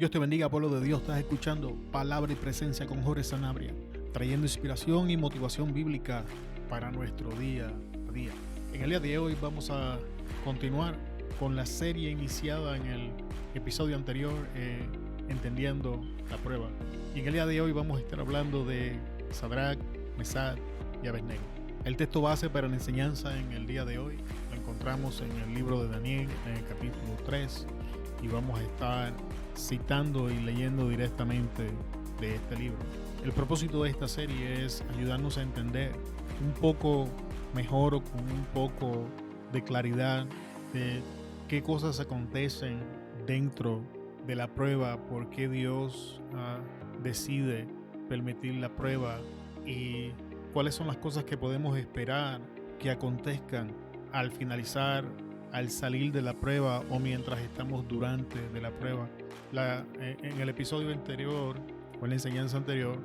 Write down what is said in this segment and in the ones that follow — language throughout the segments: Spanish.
Dios te bendiga, pueblo de Dios. Estás escuchando Palabra y Presencia con Jorge Sanabria, trayendo inspiración y motivación bíblica para nuestro día a día. En el día de hoy vamos a continuar con la serie iniciada en el episodio anterior, Entendiendo la Prueba. Y en el día de hoy vamos a estar hablando de Sadrach, Mesach y Abednego. El texto base para la enseñanza en el día de hoy lo encontramos en el libro de Daniel, en el capítulo 3, y vamos a estar citando y leyendo directamente de este libro. El propósito de esta serie es ayudarnos a entender un poco mejor o con un poco de claridad de qué cosas acontecen dentro de la prueba, por qué Dios decide permitir la prueba y cuáles son las cosas que podemos esperar que acontezcan al finalizar, al salir de la prueba o mientras estamos durante de la prueba. En el episodio anterior o en la enseñanza anterior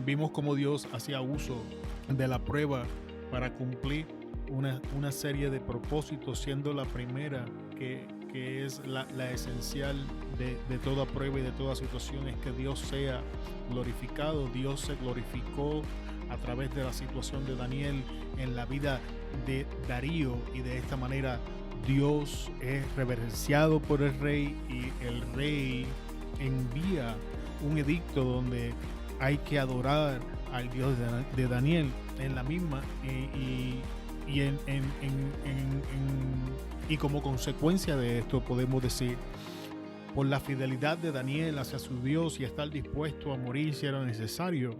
vimos cómo Dios hacía uso de la prueba para cumplir una serie de propósitos, siendo la primera que es la esencial de toda prueba y de toda situación, es que Dios sea glorificado. Dios se glorificó a través de la situación de Daniel en la vida de Darío, y de esta manera Dios es reverenciado por el rey, y el rey envía un edicto donde hay que adorar al Dios de Daniel en la misma, y como consecuencia de esto podemos decir, por la fidelidad de Daniel hacia su Dios y estar dispuesto a morir si era necesario,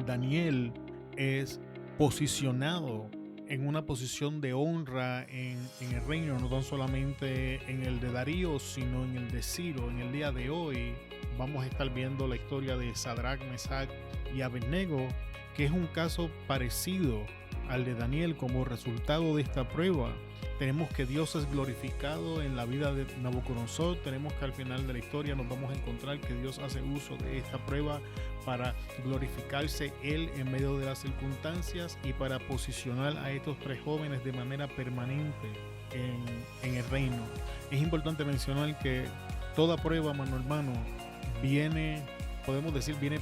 Daniel es posicionado en una posición de honra en el reino, no tan solamente en el de Darío, sino en el de Ciro. En el día de hoy vamos a estar viendo la historia de Sadrach, Mesach y Abednego, que es un caso parecido al de Daniel. Como resultado de esta prueba, tenemos que Dios es glorificado en la vida de Nabucodonosor. Tenemos que al final de la historia nos vamos a encontrar que Dios hace uso de esta prueba para glorificarse Él en medio de las circunstancias y para posicionar a estos tres jóvenes de manera permanente en el reino. Es importante mencionar que toda prueba, mano hermano, viene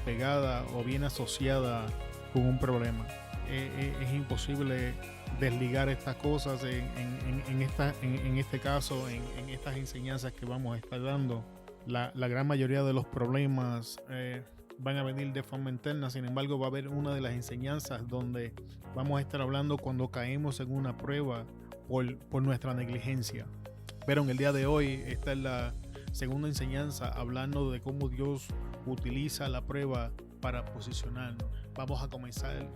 pegada o viene asociada con un problema. Es imposible desligar estas cosas en este caso, en estas enseñanzas que vamos a estar dando. La gran mayoría de los problemas van a venir de forma interna. Sin embargo, va a haber una de las enseñanzas donde vamos a estar hablando cuando caemos en una prueba por nuestra negligencia. Pero en el día de hoy, esta es la segunda enseñanza, hablando de cómo Dios utiliza la prueba para posicionarnos. Vamos a comenzar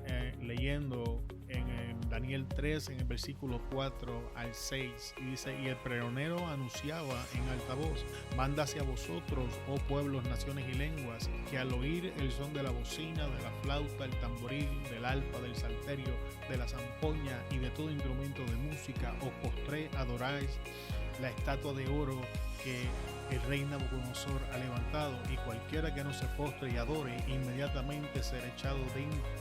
leyendo en Daniel 3, en el versículo 4 al 6, y dice: y el pregonero anunciaba en alta voz: manda hacia vosotros, oh pueblos, naciones y lenguas, que al oír el son de la bocina, de la flauta, el tamboril, del arpa, del salterio, de la zampoña y de todo instrumento de música, os postré, adoráis la estatua de oro que el rey Nabucodonosor ha levantado, y cualquiera que no se postre y adore, inmediatamente será echado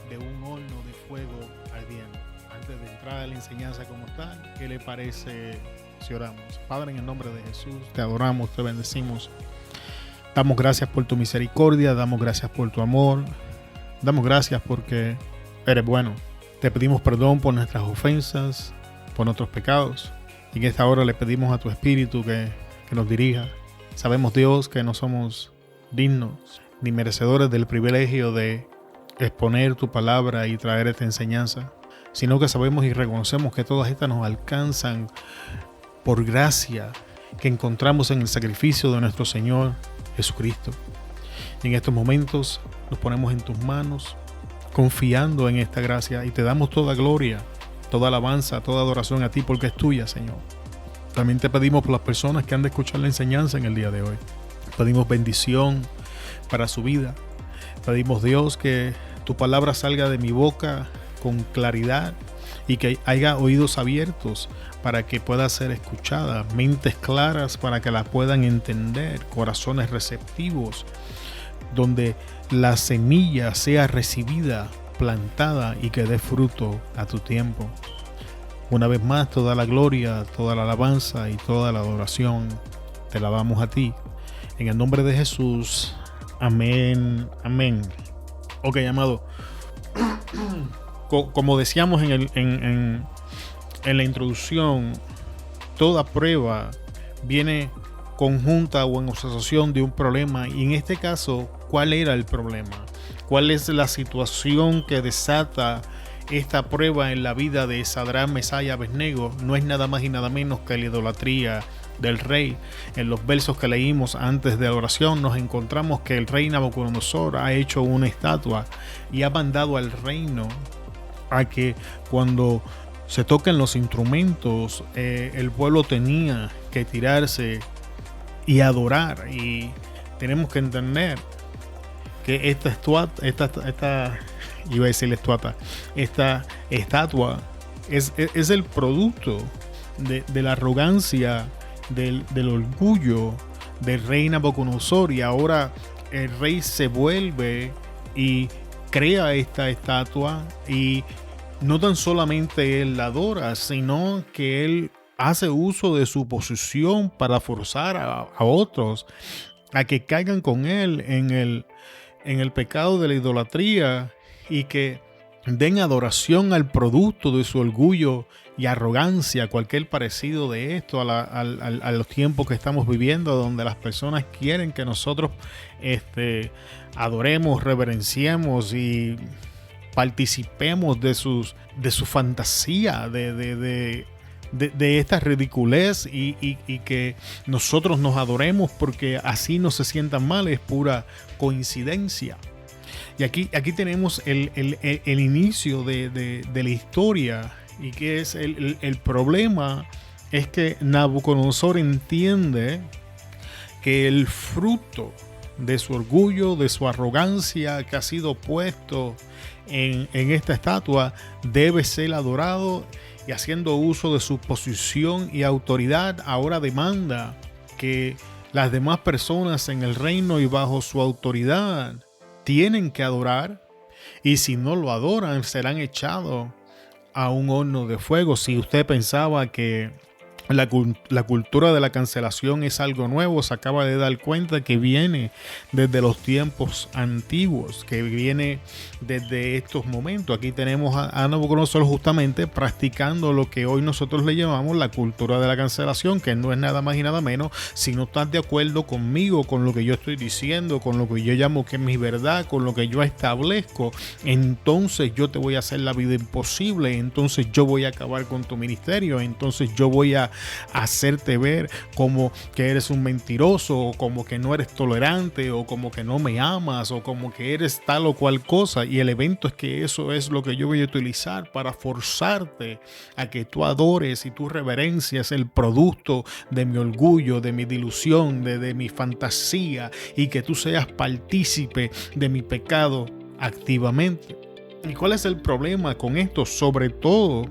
de un horno de fuego ardiente. Antes de entrar a la enseñanza como tal, ¿qué le parece si oramos? Padre, en el nombre de Jesús, te adoramos, te bendecimos. Damos gracias por tu misericordia, damos gracias por tu amor, damos gracias porque eres bueno. Te pedimos perdón por nuestras ofensas, por nuestros pecados, y en esta hora le pedimos a tu Espíritu que nos dirija. Sabemos, Dios, que no somos dignos ni merecedores del privilegio de exponer tu palabra y traer esta enseñanza, sino que sabemos y reconocemos que todas estas nos alcanzan por gracia que encontramos en el sacrificio de nuestro Señor Jesucristo. Y en estos momentos nos ponemos en tus manos, confiando en esta gracia, y te damos toda gloria, toda alabanza, toda adoración a ti, porque es tuya, Señor. También te pedimos por las personas que han de escuchar la enseñanza en el día de hoy. Pedimos bendición para su vida. Pedimos, Dios, que tu palabra salga de mi boca con claridad y que haya oídos abiertos para que pueda ser escuchada, mentes claras para que la puedan entender, corazones receptivos, donde la semilla sea recibida, plantada y que dé fruto a tu tiempo. Una vez más, toda la gloria, toda la alabanza y toda la adoración te la damos a ti, En el nombre de Jesús. Amén. Amén. Ok, amado. Como decíamos en la introducción, toda prueba viene conjunta o en asociación de un problema. Y en este caso, ¿cuál era el problema? ¿Cuál es la situación que desata esta prueba en la vida de Sadrach, Mesach y Abednego? No es nada más y nada menos que la idolatría del rey. En los versos que leímos antes de la oración nos encontramos que el rey Nabucodonosor ha hecho una estatua y ha mandado al reino a que cuando se toquen los instrumentos, el pueblo tenía que tirarse y adorar. Y tenemos que entender que esta estatua es el producto de la arrogancia, del orgullo del rey Nabucodonosor. Y ahora el rey se vuelve y crea esta estatua, y no tan solamente él la adora, sino que él hace uso de su posición para forzar a otros a que caigan con él en el pecado de la idolatría y que den adoración al producto de su orgullo y arrogancia. Cualquier parecido de esto a los tiempos que estamos viviendo, donde las personas quieren que nosotros adoremos, reverenciemos y participemos de su fantasía, de esta ridiculez, y que nosotros nos adoremos porque así no se sientan mal, es pura coincidencia. Y aquí tenemos el inicio de la historia, y que es el problema es que Nabucodonosor entiende que el fruto de su orgullo, de su arrogancia que ha sido puesto en esta estatua, debe ser adorado, y haciendo uso de su posición y autoridad, ahora demanda que las demás personas en el reino y bajo su autoridad tienen que adorar, y si no lo adoran serán echados a un horno de fuego. Si usted pensaba que la cultura de la cancelación es algo nuevo, se acaba de dar cuenta que viene desde los tiempos antiguos, que viene desde estos momentos. Aquí tenemos a Nabucodonosor justamente practicando lo que hoy nosotros le llamamos la cultura de la cancelación, que no es nada más y nada menos. Si no estás de acuerdo conmigo, con lo que yo estoy diciendo, con lo que yo llamo que es mi verdad, con lo que yo establezco, entonces yo te voy a hacer la vida imposible, entonces yo voy a acabar con tu ministerio, entonces yo voy a hacerte ver como que eres un mentiroso, o como que no eres tolerante, o como que no me amas, o como que eres tal o cual cosa. Y el evento es que eso es lo que yo voy a utilizar para forzarte a que tú adores y tú reverencias el producto de mi orgullo, de mi dilución, de mi fantasía, y que tú seas partícipe de mi pecado activamente. ¿Y cuál es el problema con esto? Sobre todo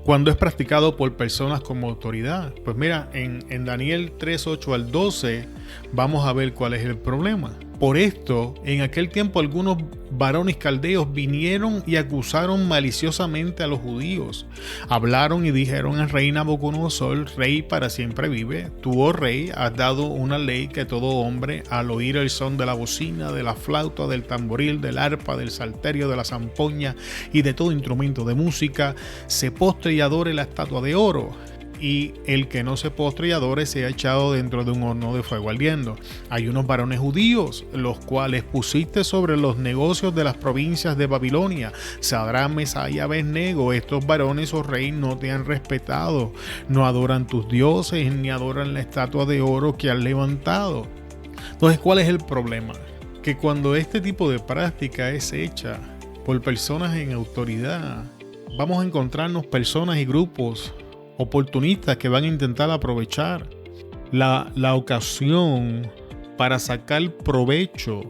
cuando es practicado por personas como autoridad. Pues mira, en Daniel 3, 8 al 12 vamos a ver cuál es el problema. Por esto, en aquel tiempo algunos varones caldeos vinieron y acusaron maliciosamente a los judíos. Hablaron y dijeron al rey Nabucodonosor: Rey para siempre vive. Tú, oh rey, has dado una ley que todo hombre, al oír el son de la bocina, de la flauta, del tamboril, del arpa, del salterio, de la zampoña y de todo instrumento de música, se postre y adore la estatua de oro. Y el que no se postre y adore sea echado dentro de un horno de fuego ardiendo. Hay unos varones judíos, los cuales pusiste sobre los negocios de las provincias de Babilonia, Sadrach, Mesach y Abednego. Estos varones, oh rey, no te han respetado, no adoran tus dioses, ni adoran la estatua de oro que has levantado. Entonces, ¿cuál es el problema? Que cuando este tipo de práctica es hecha por personas en autoridad, vamos a encontrarnos personas y grupos oportunistas que van a intentar aprovechar la ocasión para sacar provecho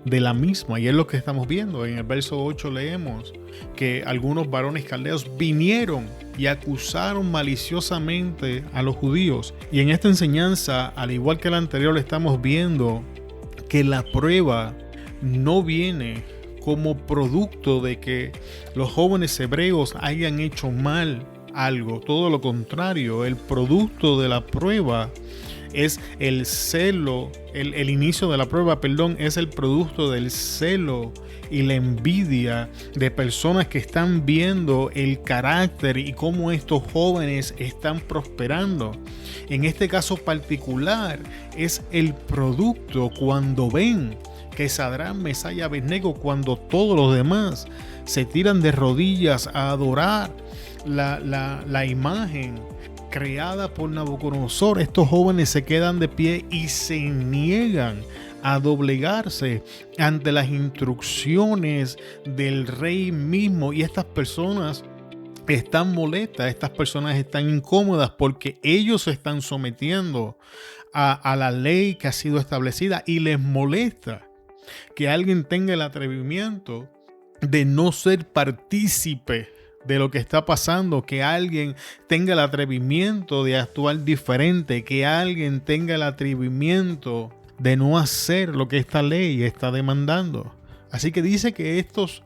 de la misma. Y es lo que estamos viendo. En el verso 8 leemos que algunos varones caldeos vinieron y acusaron maliciosamente a los judíos. Y en esta enseñanza, al igual que la anterior, estamos viendo que la prueba no viene como producto de que los jóvenes hebreos hayan hecho mal algo. Todo lo contrario, el producto de la prueba Es el celo, el inicio de la prueba, perdón, es el producto del celo y la envidia de personas que están viendo el carácter y cómo estos jóvenes están prosperando. En este caso particular es el producto cuando ven que Sadrach, Mesach y Abednego, cuando todos los demás se tiran de rodillas a adorar la imagen creada por Nabucodonosor, estos jóvenes se quedan de pie y se niegan a doblegarse ante las instrucciones del rey mismo. Y estas personas están molestas, estas personas están incómodas porque ellos se están sometiendo a la ley que ha sido establecida, y les molesta que alguien tenga el atrevimiento de no ser partícipe de lo que está pasando, que alguien tenga el atrevimiento de actuar diferente, que alguien tenga el atrevimiento de no hacer lo que esta ley está demandando. Así que dice que estos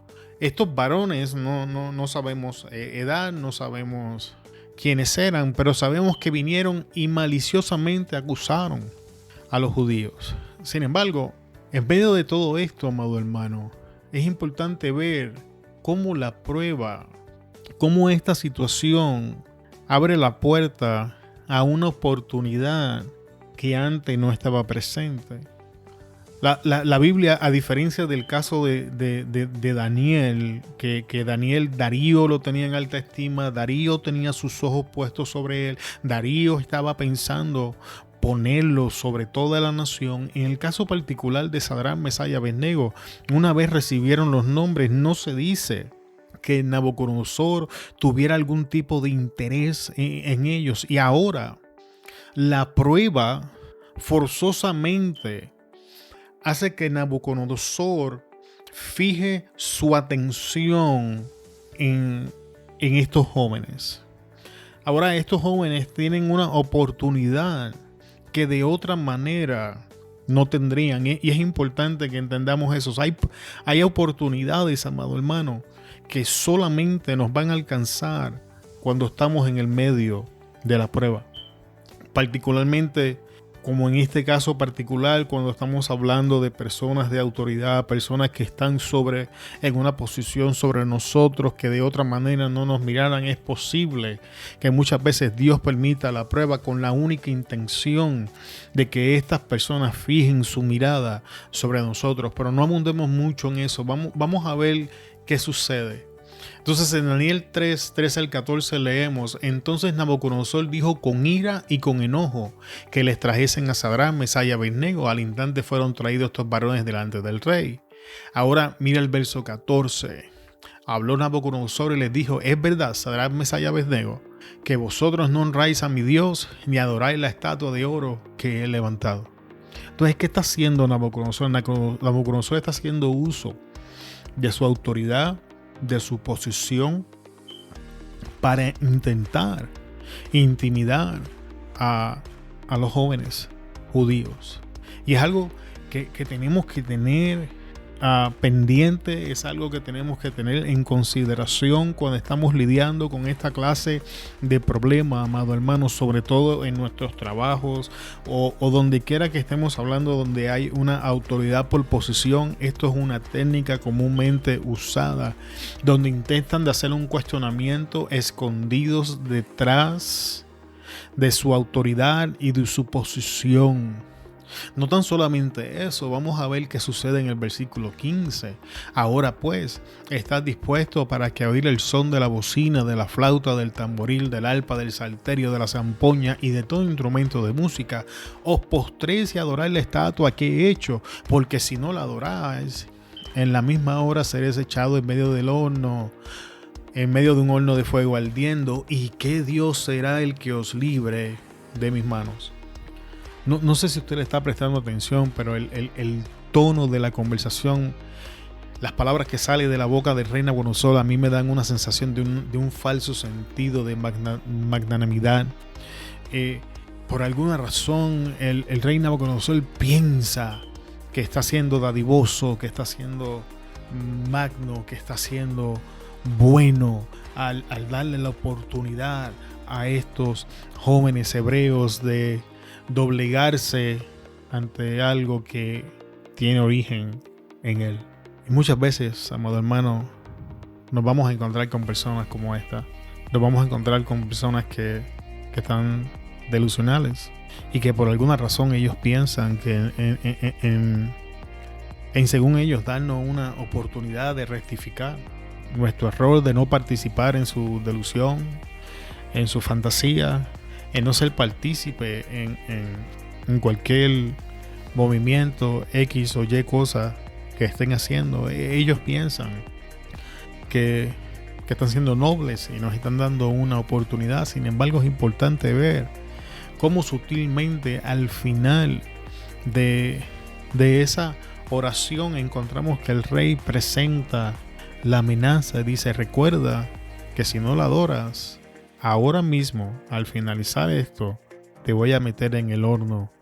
varones, no sabemos edad, no sabemos quiénes eran, pero sabemos que vinieron y maliciosamente acusaron a los judíos. Sin embargo, en medio de todo esto, amado hermano, es importante ver cómo la prueba, cómo esta situación abre la puerta a una oportunidad que antes no estaba presente. La Biblia, a diferencia del caso de Daniel, que Darío lo tenía en alta estima, Darío tenía sus ojos puestos sobre él, Darío estaba pensando ponerlo sobre toda la nación. En el caso particular de Sadrach, Mesach y Abednego, una vez recibieron los nombres, no se dice que Nabucodonosor tuviera algún tipo de interés en ellos. Y ahora la prueba forzosamente hace que Nabucodonosor fije su atención en estos jóvenes. Ahora estos jóvenes tienen una oportunidad que de otra manera no tendrían. Y es importante que entendamos eso. Hay oportunidades, amado hermano, que solamente nos van a alcanzar cuando estamos en el medio de la prueba. Particularmente, como en este caso particular, cuando estamos hablando de personas de autoridad, personas que están en una posición sobre nosotros, que de otra manera no nos miraran. Es posible que muchas veces Dios permita la prueba con la única intención de que estas personas fijen su mirada sobre nosotros. Pero no abundemos mucho en eso. Vamos a ver qué sucede. Entonces en Daniel 3, 13 al 14 leemos: entonces Nabucodonosor dijo con ira y con enojo que les trajesen a Sadrach, Mesach y Abednego. Al instante fueron traídos estos varones delante del rey. Ahora mira el verso 14. Habló Nabucodonosor y les dijo: es verdad, Sadrach, Mesach y Abednego, que vosotros no honráis a mi Dios ni adoráis la estatua de oro que he levantado. Entonces, ¿qué está haciendo Nabucodonosor? Nabucodonosor está haciendo uso de su autoridad, de su posición, para intentar intimidar a los jóvenes judíos. Y es algo que tenemos que tener pendiente, es algo que tenemos que tener en consideración cuando estamos lidiando con esta clase de problemas, amado hermano, sobre todo en nuestros trabajos o donde quiera que estemos hablando, donde hay una autoridad por posición. Esto es una técnica comúnmente usada, donde intentan de hacer un cuestionamiento escondidos detrás de su autoridad y de su posición. No tan solamente eso, vamos a ver qué sucede en el versículo 15. Ahora pues, ¿estás dispuesto para que oír el son de la bocina, de la flauta, del tamboril, del arpa, del salterio, de la zampoña y de todo instrumento de música? Os postréis y adoráis la estatua que he hecho, porque si no la adoráis, en la misma hora seréis echado en medio del horno, en medio de un horno de fuego ardiendo. ¿Y qué Dios será el que os libre de mis manos? No sé si usted le está prestando atención, pero el tono de la conversación, las palabras que salen de la boca del rey Nabucodonosor, a mí me dan una sensación de un falso sentido de magnanimidad. Por alguna razón, el rey Nabucodonosor piensa que está siendo dadivoso, que está siendo magno, que está siendo bueno al darle la oportunidad a estos jóvenes hebreos de doblegarse ante algo que tiene origen en Él. Y muchas veces, amado hermano, nos vamos a encontrar con personas como esta. Nos vamos a encontrar con personas que están delusionales y que por alguna razón ellos piensan que en según ellos darnos una oportunidad de rectificar nuestro error, de no participar en su delusión, en su fantasía, en no ser partícipe en cualquier movimiento X o Y cosa que estén haciendo. Ellos piensan que están siendo nobles y nos están dando una oportunidad. Sin embargo, es importante ver cómo sutilmente al final de esa oración encontramos que el rey presenta la amenaza. Dice: recuerda que si no la adoras, ahora mismo, al finalizar esto, te voy a meter en el horno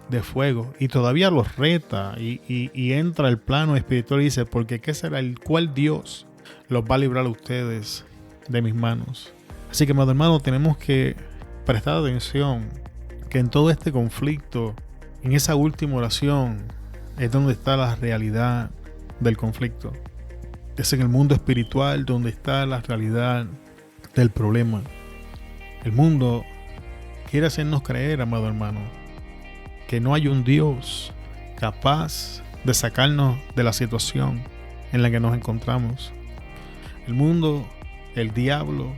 de fuego. Y todavía los reta y entra al plano espiritual y dice: porque ¿qué será? ¿Cuál Dios los va a librar a ustedes de mis manos? Así que, amado hermano, tenemos que prestar atención que en todo este conflicto, en esa última oración, es donde está la realidad del conflicto. Es en el mundo espiritual donde está la realidad del problema. El mundo quiere hacernos creer, amado hermano, que no hay un Dios capaz de sacarnos de la situación en la que nos encontramos. El mundo, el diablo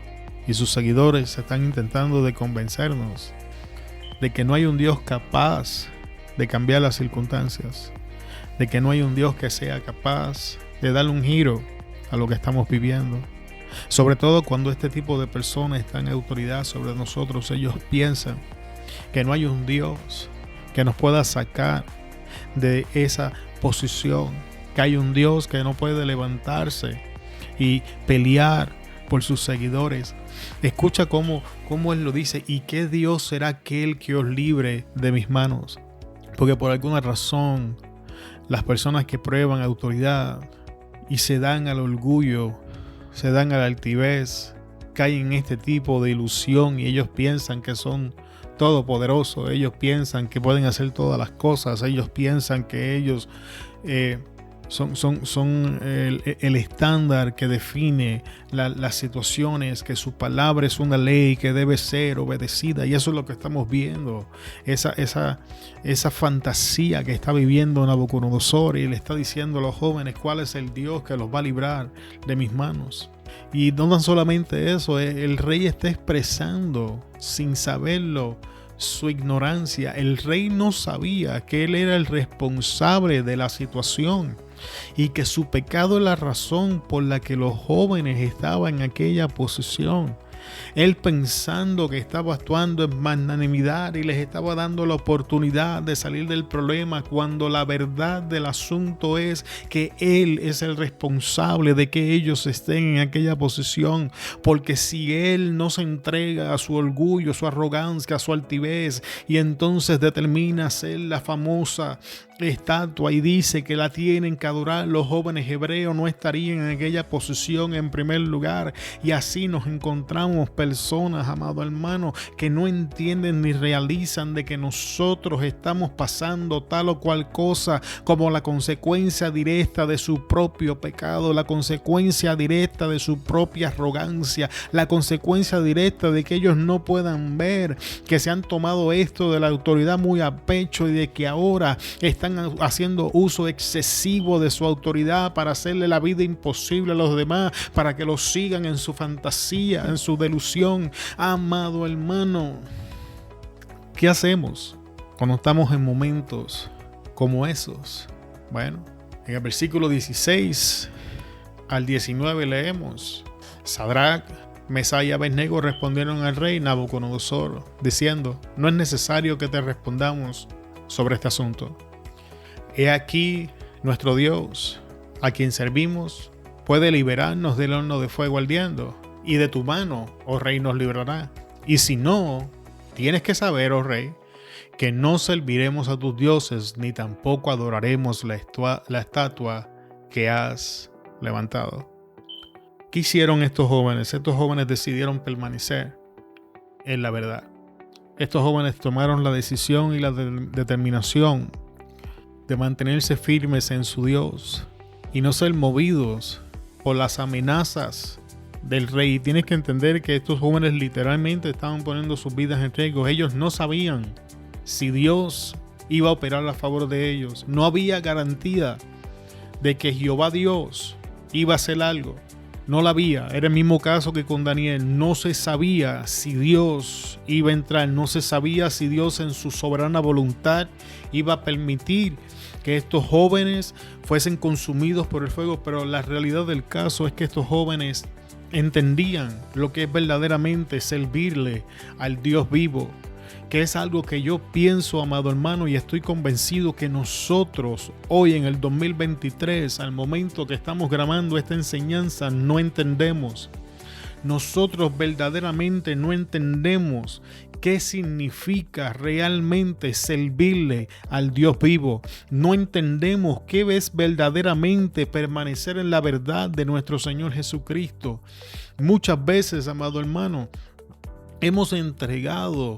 y sus seguidores están intentando de convencernos de que no hay un Dios capaz de cambiar las circunstancias, de que no hay un Dios que sea capaz de darle un giro a lo que estamos viviendo. Sobre todo cuando este tipo de personas están en autoridad sobre nosotros, ellos piensan que no hay un Dios que nos pueda sacar de esa posición, que hay un Dios que no puede levantarse y pelear por sus seguidores. Escucha cómo Él lo dice: ¿y qué Dios será aquel que os libre de mis manos? Porque por alguna razón las personas que prueban autoridad y se dan al orgullo, se dan a la altivez, caen en este tipo de ilusión y ellos piensan que son todopoderosos, ellos piensan que pueden hacer todas las cosas, ellos piensan que ellos son el estándar que define las situaciones, que su palabra es una ley que debe ser obedecida. Y eso es lo que estamos viendo, esa fantasía que está viviendo Nabucodonosor, y le está diciendo a los jóvenes cuál es el Dios que los va a librar de mis manos. Y no tan solamente eso, el rey está expresando sin saberlo su ignorancia. El rey no sabía que él era el responsable de la situación y que su pecado es la razón por la que los jóvenes estaban en aquella posición. Él pensando que estaba actuando en magnanimidad y les estaba dando la oportunidad de salir del problema, cuando la verdad del asunto es que él es el responsable de que ellos estén en aquella posición. Porque si él no se entrega a su orgullo, su arrogancia, a su altivez, y entonces determina hacer la famosa estatua y dice que la tienen que adorar, los jóvenes hebreos no estarían en aquella posición en primer lugar. Y así nos encontramos personas, amado hermano, que no entienden ni realizan de que nosotros estamos pasando tal o cual cosa como la consecuencia directa de su propio pecado, la consecuencia directa de su propia arrogancia, la consecuencia directa de que ellos no puedan ver que se han tomado esto de la autoridad muy a pecho y de que ahora están haciendo uso excesivo de su autoridad para hacerle la vida imposible a los demás, para que los sigan en su fantasía, en su delusión. Amado hermano, ¿qué hacemos cuando estamos en momentos como esos? Bueno, en el versículo 16 al 19 leemos: Sadrach, Mesach y Abednego respondieron al rey Nabucodonosor, diciendo: no es necesario que te respondamos sobre este asunto. He aquí, nuestro Dios, a quien servimos, puede liberarnos del horno de fuego ardiendo, y de tu mano, oh rey, nos librará. Y si no, tienes que saber, oh rey, que no serviremos a tus dioses, ni tampoco adoraremos la estatua que has levantado. ¿Qué hicieron estos jóvenes? Estos jóvenes decidieron permanecer en la verdad. estos jóvenes tomaron la decisión y la determinación de mantenerse firmes en su Dios y no ser movidos por las amenazas del rey. Tienes que entender que estos jóvenes literalmente estaban poniendo sus vidas en riesgo. Ellos no sabían si Dios iba a operar a favor de ellos. No había garantía de que Jehová Dios iba a hacer algo. No la había. Era el mismo caso que con Daniel. No se sabía si Dios iba a entrar. No se sabía si Dios en su soberana voluntad iba a permitir que estos jóvenes fuesen consumidos por el fuego. Pero la realidad del caso es que estos jóvenes entendían lo que es verdaderamente servirle al Dios vivo, que es algo que yo pienso, amado hermano, y estoy convencido que nosotros hoy en el 2023, al momento que estamos grabando esta enseñanza, no entendemos. Nosotros verdaderamente no entendemos qué significa realmente servirle al Dios vivo. No entendemos qué es verdaderamente permanecer en la verdad de nuestro Señor Jesucristo. Muchas veces, amado hermano, hemos entregado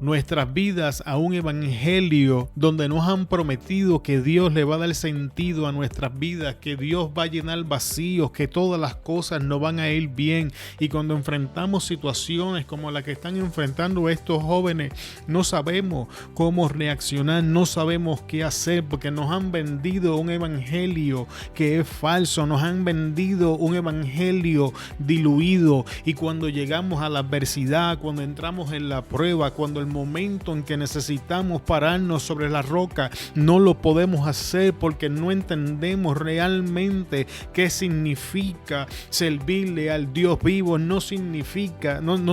nuestras vidas a un evangelio donde nos han prometido que Dios le va a dar sentido a nuestras vidas, que Dios va a llenar vacíos, que todas las cosas nos van a ir bien. Y cuando enfrentamos situaciones como la que están enfrentando estos jóvenes, no sabemos cómo reaccionar, no sabemos qué hacer, porque nos han vendido un evangelio que es falso, nos han vendido un evangelio diluido. Y cuando llegamos a la adversidad, cuando entramos en la prueba, cuando el momento en que necesitamos pararnos sobre la roca, no lo podemos hacer porque no entendemos realmente qué significa servirle al Dios vivo. No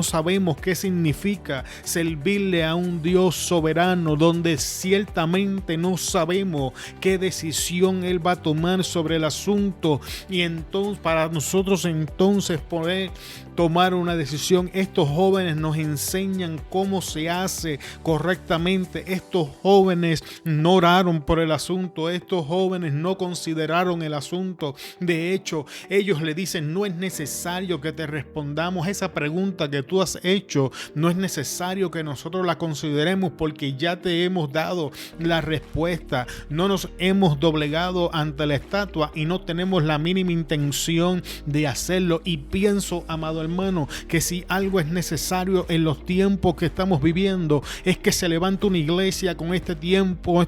sabemos qué significa servirle a un Dios soberano, donde ciertamente no sabemos qué decisión Él va a tomar sobre el asunto. Y entonces, para nosotros entonces poder tomar una decisión, estos jóvenes nos enseñan cómo se hace correctamente. Estos jóvenes no oraron por el asunto, estos jóvenes no consideraron el asunto. De hecho, ellos le dicen: no es necesario que te respondamos esa pregunta que tú has hecho, no es necesario que nosotros la consideremos porque ya te hemos dado la respuesta. No nos hemos doblegado ante la estatua y no tenemos la mínima intención de hacerlo. Y pienso, amado hermano, que si algo es necesario en los tiempos que estamos viviendo, es que se levante una iglesia con este tiempo,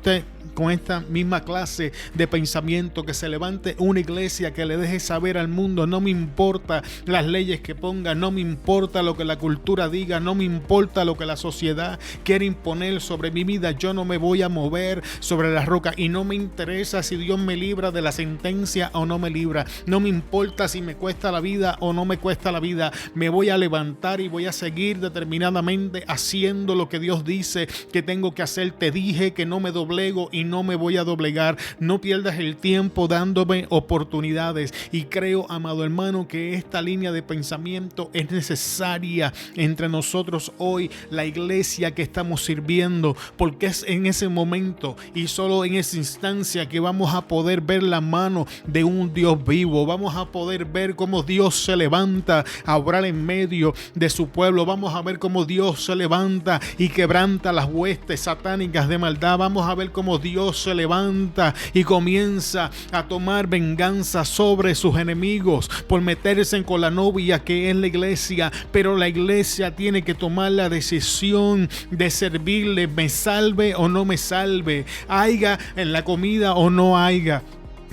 con esta misma clase de pensamiento, que se levante una iglesia que le deje saber al mundo: no me importa las leyes que ponga, no me importa lo que la cultura diga, no me importa lo que la sociedad quiere imponer sobre mi vida, yo no me voy a mover sobre la roca, y no me interesa si Dios me libra de la sentencia o no me libra, no me importa si me cuesta la vida o no me cuesta la vida, me voy a levantar y voy a seguir determinadamente haciendo lo que Dios dice que tengo que hacer. Te dije que no me doblego y no me voy a doblegar. No pierdas el tiempo dándome oportunidades. Y creo, amado hermano, que esta línea de pensamiento es necesaria entre nosotros hoy, la iglesia que estamos sirviendo, porque es en ese momento y solo en esa instancia que vamos a poder ver la mano de un Dios vivo. Vamos a poder ver cómo Dios se levanta a obrar en medio de su pueblo. Vamos a ver cómo Dios se levanta y quebranta las huestes satánicas de maldad. Vamos a ver cómo Dios se levanta y comienza a tomar venganza sobre sus enemigos por meterse con la novia que es la iglesia. Pero la iglesia tiene que tomar la decisión de servirle, me salve o no me salve, haya en la comida o no haya,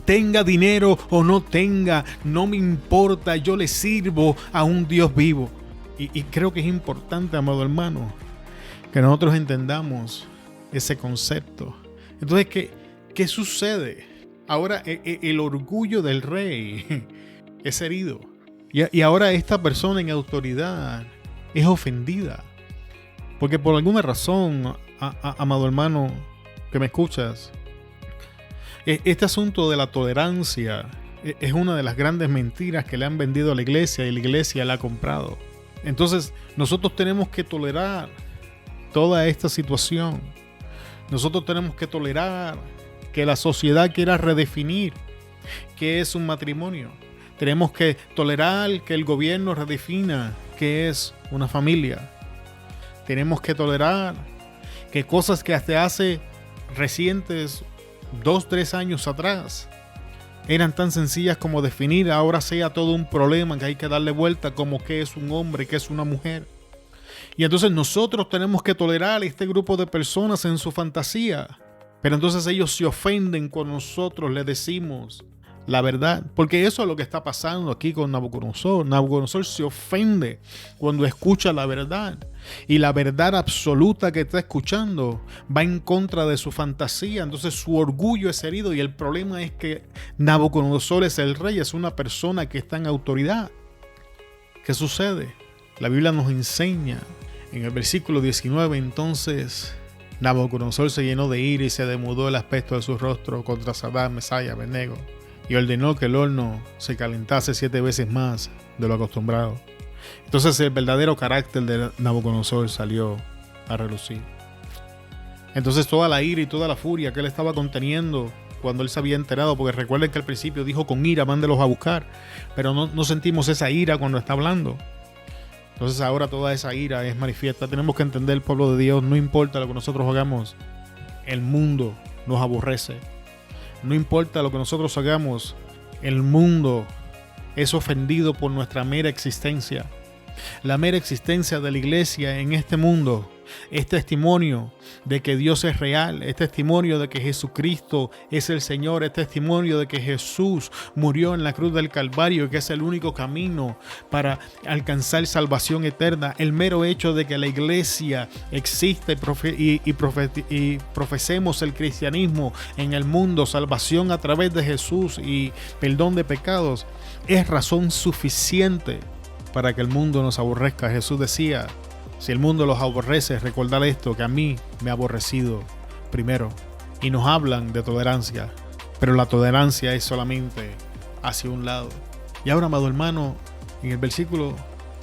tenga dinero o no tenga, no me importa, yo le sirvo a un Dios vivo. Y creo que es importante, amado hermano, que nosotros entendamos ese concepto. Entonces, ¿qué sucede? Ahora el orgullo del rey es herido. Y ahora esta persona en autoridad es ofendida. Porque por alguna razón, amado hermano que me escuchas, este asunto de la tolerancia es una de las grandes mentiras que le han vendido a la iglesia y la iglesia la ha comprado. Entonces, nosotros tenemos que tolerar toda esta situación. Nosotros tenemos que tolerar que la sociedad quiera redefinir qué es un matrimonio. Tenemos que tolerar que el gobierno redefina qué es una familia. tenemos que tolerar que cosas que hasta hace recientes 2-3 años atrás eran tan sencillas como definir, ahora sea todo un problema que hay que darle vuelta, como qué es un hombre, qué es una mujer. Y entonces nosotros tenemos que tolerar a este grupo de personas en su fantasía. Pero entonces ellos se ofenden cuando nosotros les decimos la verdad. Porque eso es lo que está pasando aquí con Nabucodonosor. Nabucodonosor se ofende cuando escucha la verdad. Y la verdad absoluta que está escuchando va en contra de su fantasía. Entonces su orgullo es herido. Y el problema es que Nabucodonosor es el rey, es una persona que está en autoridad. ¿Qué sucede? La Biblia nos enseña en el versículo 19, entonces Nabucodonosor se llenó de ira y se demudó el aspecto de su rostro contra Sadrac, Mesach y Abednego, y ordenó que el horno se calentase 7 veces más de lo acostumbrado. Entonces el verdadero carácter de Nabucodonosor salió a relucir. Entonces toda la ira y toda la furia que él estaba conteniendo cuando él se había enterado, porque recuerden que al principio dijo con ira, mándelos a buscar, pero no sentimos esa ira cuando está hablando. Entonces ahora toda esa ira es manifiesta. Tenemos que entender, el pueblo de Dios, no importa lo que nosotros hagamos, el mundo nos aborrece. No importa lo que nosotros hagamos, el mundo es ofendido por nuestra mera existencia. La mera existencia de la iglesia en este mundo es testimonio de que Dios es real, es testimonio de que Jesucristo es el Señor, es testimonio de que Jesús murió en la cruz del Calvario, que es el único camino para alcanzar salvación eterna. El mero hecho de que la iglesia existe y profesemos el cristianismo en el mundo, salvación a través de Jesús y perdón de pecados, es razón suficiente para que el mundo nos aborrezca. Jesús decía: si el mundo los aborrece, recordad esto, que a mí me ha aborrecido primero. Y nos hablan de tolerancia, pero la tolerancia es solamente hacia un lado. Y ahora, amado hermano, en el versículo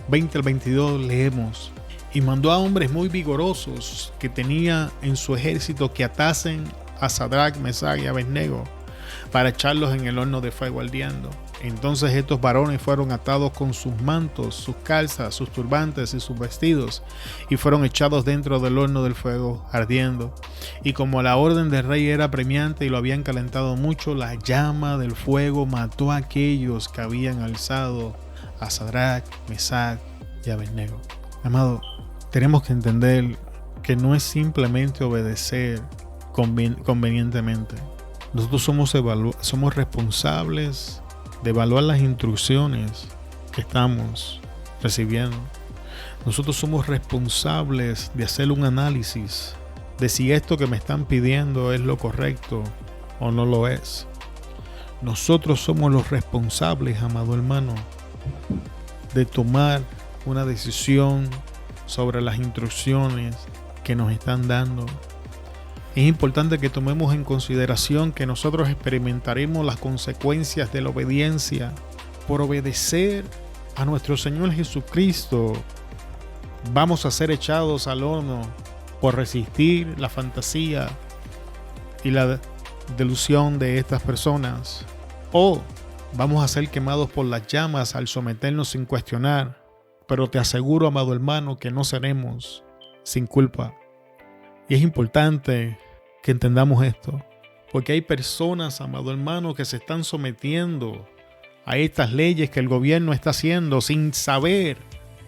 20 al 22 leemos: y mandó a hombres muy vigorosos que tenía en su ejército que atasen a Sadrac, Mesach y Abednego para echarlos en el horno de fuego ardiendo. Entonces estos varones fueron atados con sus mantos, sus calzas, sus turbantes y sus vestidos, y fueron echados dentro del horno del fuego ardiendo. Y como la orden del rey era apremiante y lo habían calentado mucho, la llama del fuego mató a aquellos que habían alzado a Sadrac, Mesach y Abednego. Amado, tenemos que entender que no es simplemente obedecer convenientemente. Nosotros somos responsables de evaluar las instrucciones que estamos recibiendo. Nosotros somos responsables de hacer un análisis de si esto que me están pidiendo es lo correcto o no lo es. Nosotros somos los responsables, amado hermano, de tomar una decisión sobre las instrucciones que nos están dando. Es importante que tomemos en consideración que nosotros experimentaremos las consecuencias de la obediencia. Por obedecer a nuestro Señor Jesucristo, vamos a ser echados al horno por resistir la fantasía y la delusión de estas personas. O vamos a ser quemados por las llamas al someternos sin cuestionar. Pero te aseguro, amado hermano, que no seremos sin culpa. Y es importante que entendamos esto, porque hay personas, amado hermano, que se están sometiendo a estas leyes que el gobierno está haciendo sin saber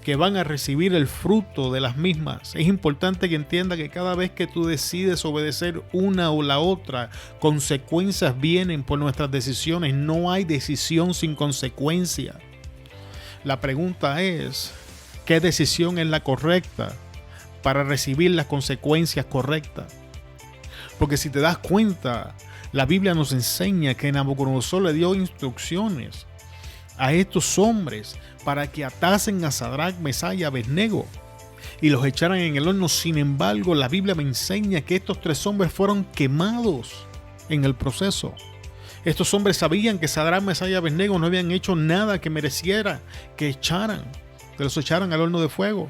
que van a recibir el fruto de las mismas. Es importante que entienda que cada vez que tú decides obedecer una o la otra, consecuencias vienen por nuestras decisiones. No hay decisión sin consecuencia. La pregunta es, ¿qué decisión es la correcta para recibir las consecuencias correctas? Porque si te das cuenta, la Biblia nos enseña que Nabucodonosor le dio instrucciones a estos hombres para que atasen a Sadrac, Mesach y Abednego y los echaran en el horno. Sin embargo, la Biblia me enseña que estos 3 hombres fueron quemados en el proceso. Estos hombres sabían que Sadrac, Mesach y Abednego no habían hecho nada que mereciera que los echaran al horno de fuego.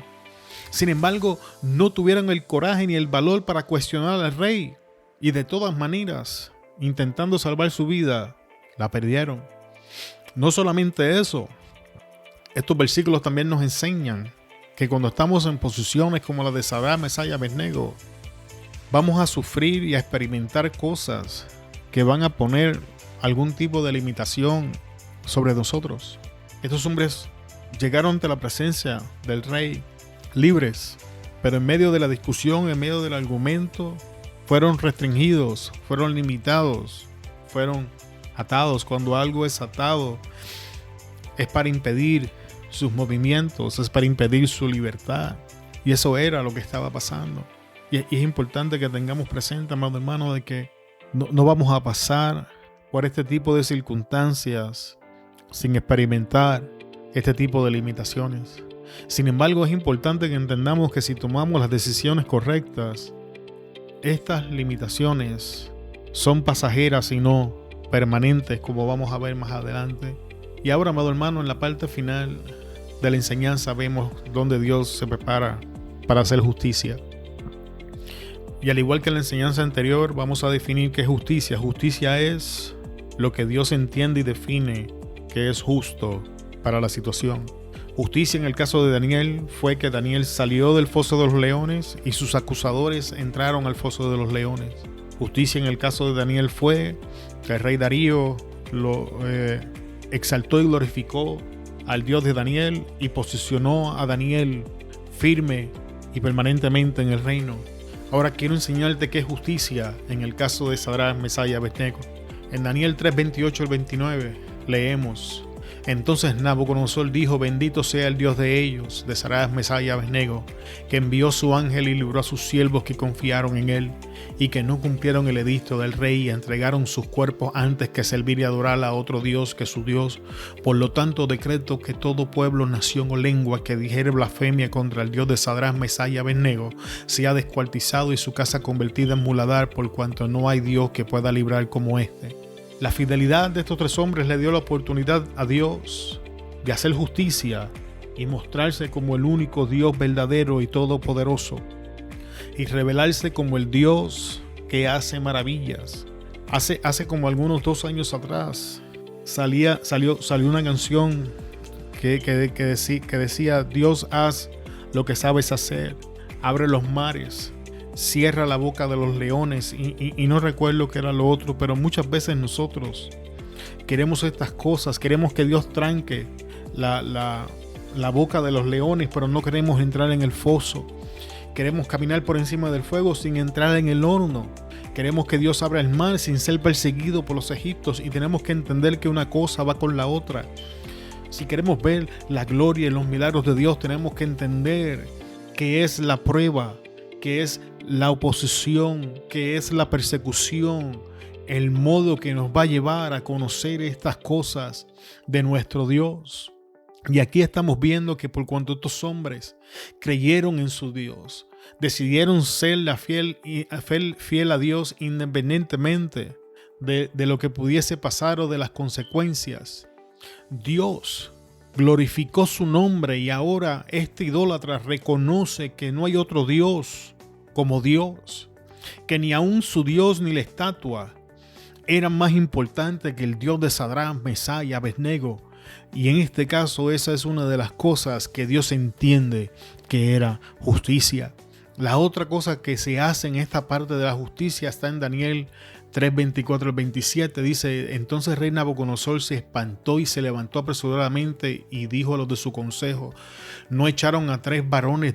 Sin embargo, no tuvieron el coraje ni el valor para cuestionar al rey. Y de todas maneras, intentando salvar su vida, la perdieron. No solamente eso, estos versículos también nos enseñan que cuando estamos en posiciones como la de Sadrach, Mesach y Abednego, vamos a sufrir y a experimentar cosas que van a poner algún tipo de limitación sobre nosotros. Estos hombres llegaron ante la presencia del rey libres, pero en medio de la discusión, en medio del argumento, fueron restringidos, fueron limitados, fueron atados. Cuando algo es atado, es para impedir sus movimientos, es para impedir su libertad. Y eso era lo que estaba pasando. Y es importante que tengamos presente, amado hermano, de que no vamos a pasar por este tipo de circunstancias sin experimentar este tipo de limitaciones. Sin embargo, es importante que entendamos que si tomamos las decisiones correctas, estas limitaciones son pasajeras y no permanentes, como vamos a ver más adelante. Y ahora, amado hermano, en la parte final de la enseñanza vemos donde Dios se prepara para hacer justicia. Y al igual que en la enseñanza anterior, vamos a definir qué es justicia. Justicia es lo que Dios entiende y define que es justo para la situación. Justicia en el caso de Daniel fue que Daniel salió del foso de los leones y sus acusadores entraron al foso de los leones. Justicia en el caso de Daniel fue que el rey Darío lo exaltó y glorificó al Dios de Daniel y posicionó a Daniel firme y permanentemente en el reino. Ahora quiero enseñarte qué es justicia en el caso de Sadrach, Mesach y Abednego. En Daniel 3, 28 al 29 leemos: Entonces Nabucodonosor dijo: Bendito sea el Dios de ellos, de Sadrach, Mesach y Abednego, que envió su ángel y libró a sus siervos que confiaron en él, y que no cumplieron el edicto del rey y entregaron sus cuerpos antes que servir y adorar a otro Dios que su Dios. Por lo tanto, decreto que todo pueblo, nación o lengua que dijere blasfemia contra el Dios de Sadrach, Mesach y Abednego sea descuartizado y su casa convertida en muladar, por cuanto no hay Dios que pueda librar como este. La fidelidad de estos tres hombres le dio la oportunidad a Dios de hacer justicia y mostrarse como el único Dios verdadero y todopoderoso, y revelarse como el Dios que hace maravillas. Hace como algunos 2 años atrás salió una canción que decía: Dios, haz lo que sabes hacer, abre los mares, cierra la boca de los leones, y no recuerdo qué era lo otro, pero muchas veces nosotros queremos estas cosas, queremos que Dios tranque la boca de los leones, pero no queremos entrar en el foso. Queremos caminar por encima del fuego sin entrar en el horno. Queremos que Dios abra el mar sin ser perseguido por los egipcios, y tenemos que entender que una cosa va con la otra. Si queremos ver la gloria y los milagros de Dios, tenemos que entender que es la prueba, que es la oposición, que es la persecución, el modo que nos va a llevar a conocer estas cosas de nuestro Dios. Y aquí estamos viendo que por cuanto estos hombres creyeron en su Dios, decidieron ser fiel a Dios independientemente de lo que pudiese pasar o de las consecuencias, Dios glorificó su nombre, y ahora este idólatra reconoce que no hay otro Dios como Dios, que ni aun su Dios ni la estatua eran más importantes que el Dios de Sadrach, Mesach y Abednego. Y en este caso esa es una de las cosas que Dios entiende que era justicia. La otra cosa que se hace en esta parte de la justicia está en Daniel 3, 24 al 27. Dice: Entonces rey Nabucodonosor se espantó y se levantó apresuradamente y dijo a los de su consejo: ¿No echaron a 3 varones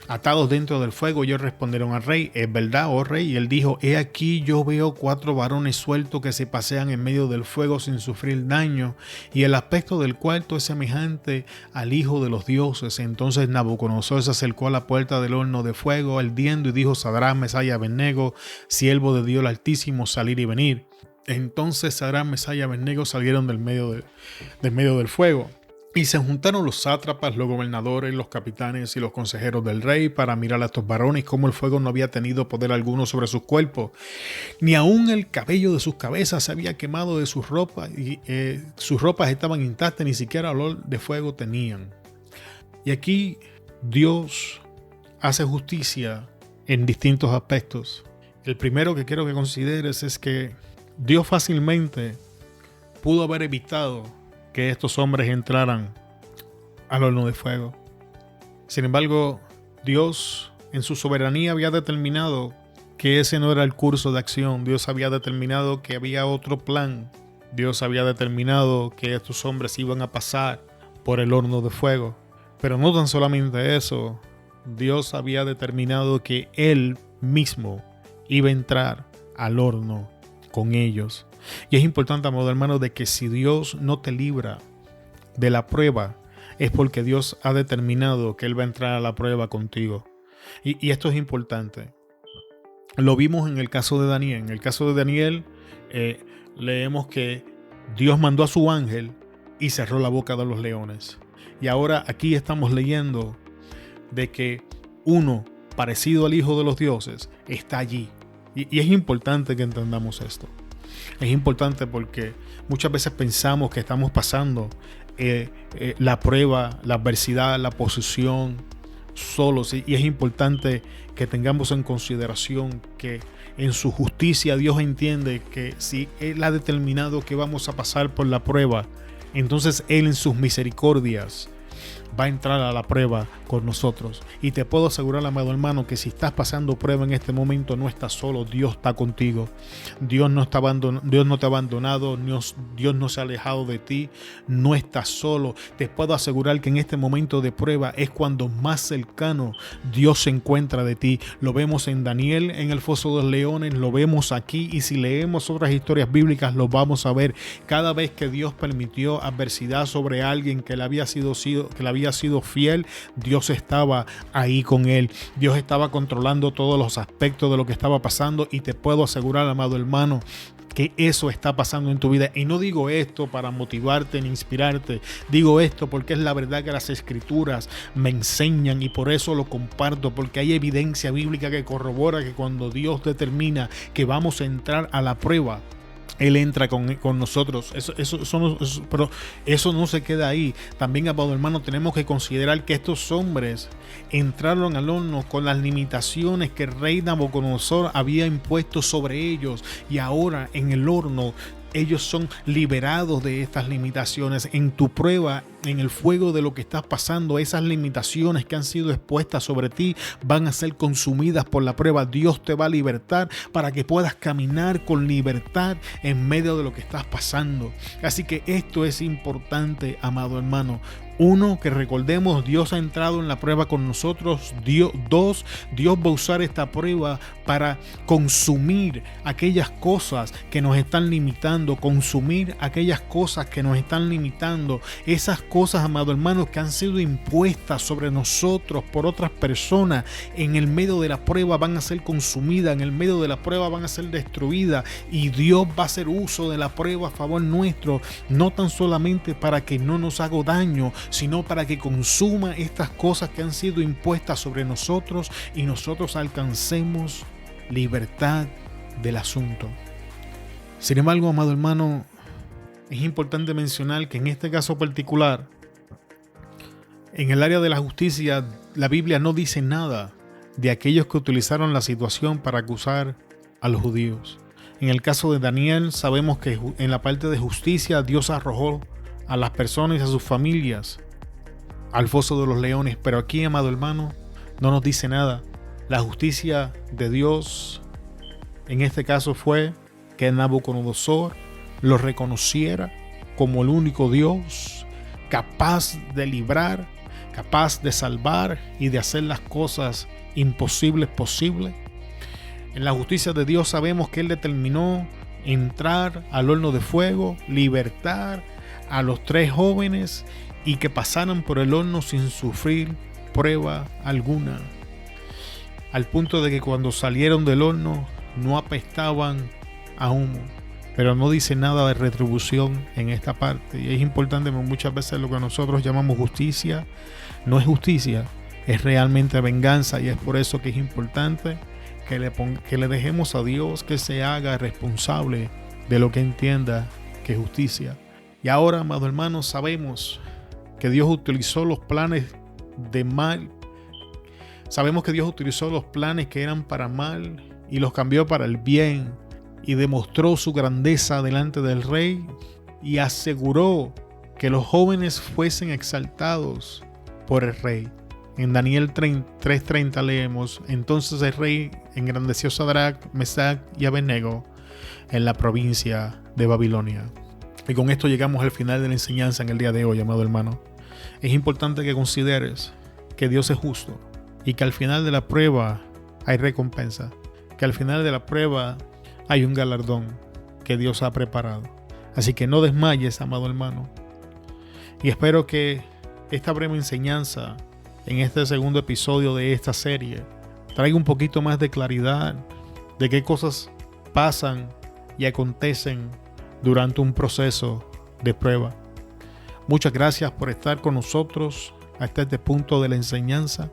atados dentro del fuego? Ellos respondieron al rey: ¿Es verdad, oh rey? Y él dijo: He aquí, yo veo 4 varones sueltos que se pasean en medio del fuego sin sufrir daño, y el aspecto del cuarto es semejante al hijo de los dioses. Entonces Nabucodonosor se acercó a la puerta del horno de fuego ardiendo y dijo: Sadrach, Mesach y Abednego, siervo de Dios el Altísimo, salir y venir. Entonces Sadrach, Mesach y Abednego salieron del medio del fuego. Y se juntaron los sátrapas, los gobernadores, los capitanes y los consejeros del rey para mirar a estos varones, cómo el fuego no había tenido poder alguno sobre sus cuerpos, ni aun el cabello de sus cabezas se había quemado de sus ropas, y sus ropas estaban intactas, ni siquiera olor de fuego tenían. Y aquí Dios hace justicia en distintos aspectos. El primero que quiero que consideres es que Dios fácilmente pudo haber evitado que estos hombres entraran al horno de fuego. Sin embargo, Dios en su soberanía había determinado que ese no era el curso de acción. Dios había determinado que había otro plan. Dios había determinado que estos hombres iban a pasar por el horno de fuego. Pero no tan solamente eso, Dios había determinado que Él mismo iba a entrar al horno con ellos. Y es importante, amado hermano, de que si Dios no te libra de la prueba, es porque Dios ha determinado que Él va a entrar a la prueba contigo. Y esto es importante. Lo vimos en el caso de Daniel. En el caso de Daniel, leemos que Dios mandó a su ángel y cerró la boca de los leones. Y ahora aquí estamos leyendo de que uno parecido al Hijo de los Dioses está allí. Y es importante que entendamos esto. Es importante porque muchas veces pensamos que estamos pasando la prueba, la adversidad, la posesión solos. Y es importante que tengamos en consideración que en su justicia Dios entiende que si Él ha determinado que vamos a pasar por la prueba, entonces Él en sus misericordias va a entrar a la prueba con nosotros. Y te puedo asegurar, amado hermano, que si estás pasando prueba en este momento, no estás solo. Dios está contigo. Dios no te ha abandonado. Dios no se ha alejado de ti. No estás solo. Te puedo asegurar que en este momento de prueba es cuando más cercano Dios se encuentra de ti. Lo vemos en Daniel, en el foso de los leones. Lo vemos aquí. Y si leemos otras historias bíblicas, lo vamos a ver. Cada vez que Dios permitió adversidad sobre alguien que le había sido fiel, Dios estaba ahí con él. Dios estaba controlando todos los aspectos de lo que estaba pasando, y te puedo asegurar, amado hermano, que eso está pasando en tu vida. Y no digo esto para motivarte ni inspirarte, digo esto porque es la verdad que las escrituras me enseñan, y por eso lo comparto, porque hay evidencia bíblica que corrobora que cuando Dios determina que vamos a entrar a la prueba, Él entra con nosotros. Pero eso no se queda ahí. También, amado hermano, tenemos que considerar que estos hombres entraron al horno con las limitaciones que el rey Nabucodonosor había impuesto sobre ellos, y ahora en el horno ellos son liberados de estas limitaciones. En tu prueba, en el fuego de lo que estás pasando, esas limitaciones que han sido expuestas sobre ti van a ser consumidas por la prueba. Dios te va a libertar para que puedas caminar con libertad en medio de lo que estás pasando. Así que esto es importante, amado hermano. Uno, que recordemos, Dios ha entrado en la prueba con nosotros. Dos, Dios va a usar esta prueba para consumir aquellas cosas que nos están limitando, esas cosas, amado hermano, que han sido impuestas sobre nosotros por otras personas. En el medio de la prueba van a ser consumidas, en el medio de la prueba van a ser destruidas, y Dios va a hacer uso de la prueba a favor nuestro, no tan solamente para que no nos haga daño, sino para que consuma estas cosas que han sido impuestas sobre nosotros y nosotros alcancemos libertad del asunto. Sin embargo, amado hermano, es importante mencionar que en este caso particular, en el área de la justicia, la Biblia no dice nada de aquellos que utilizaron la situación para acusar a los judíos. En el caso de Daniel, sabemos que en la parte de justicia Dios arrojó a las personas y a sus familias al foso de los leones, pero aquí, amado hermano, no nos dice nada. La justicia de Dios en este caso fue que Nabucodonosor lo reconociera como el único Dios capaz de librar, capaz de salvar y de hacer las cosas imposibles posibles. En la justicia de Dios sabemos que Él determinó entrar al horno de fuego, libertar a los 3 jóvenes y que pasaran por el horno sin sufrir prueba alguna, al punto de que cuando salieron del horno no apestaban a humo. Pero no dice nada de retribución en esta parte, y es importante, porque muchas veces lo que nosotros llamamos justicia no es justicia, es realmente venganza, y es por eso que es importante que le dejemos a Dios que se haga responsable de lo que entienda que es justicia. Y ahora, amados hermanos, sabemos que Dios utilizó los planes de mal. Sabemos que Dios utilizó los planes que eran para mal y los cambió para el bien, y demostró su grandeza delante del rey y aseguró que los jóvenes fuesen exaltados por el rey. En Daniel 3:30 leemos: entonces el rey engrandeció a Sadrach, Mesach y Abednego en la provincia de Babilonia. Y con esto llegamos al final de la enseñanza en el día de hoy, amado hermano. Es importante que consideres que Dios es justo y que al final de la prueba hay recompensa, que al final de la prueba hay un galardón que Dios ha preparado. Así que no desmayes, amado hermano. Y espero que esta breve enseñanza en este segundo episodio de esta serie traiga un poquito más de claridad de qué cosas pasan y acontecen durante un proceso de prueba. Muchas gracias por estar con nosotros hasta este punto de la enseñanza.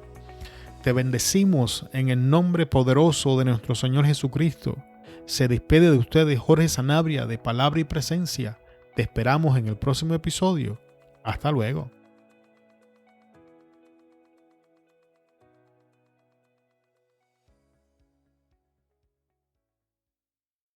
Te bendecimos en el nombre poderoso de nuestro Señor Jesucristo. Se despide de ustedes Jorge Sanabria de Palabra y Presencia. Te esperamos en el próximo episodio. Hasta luego.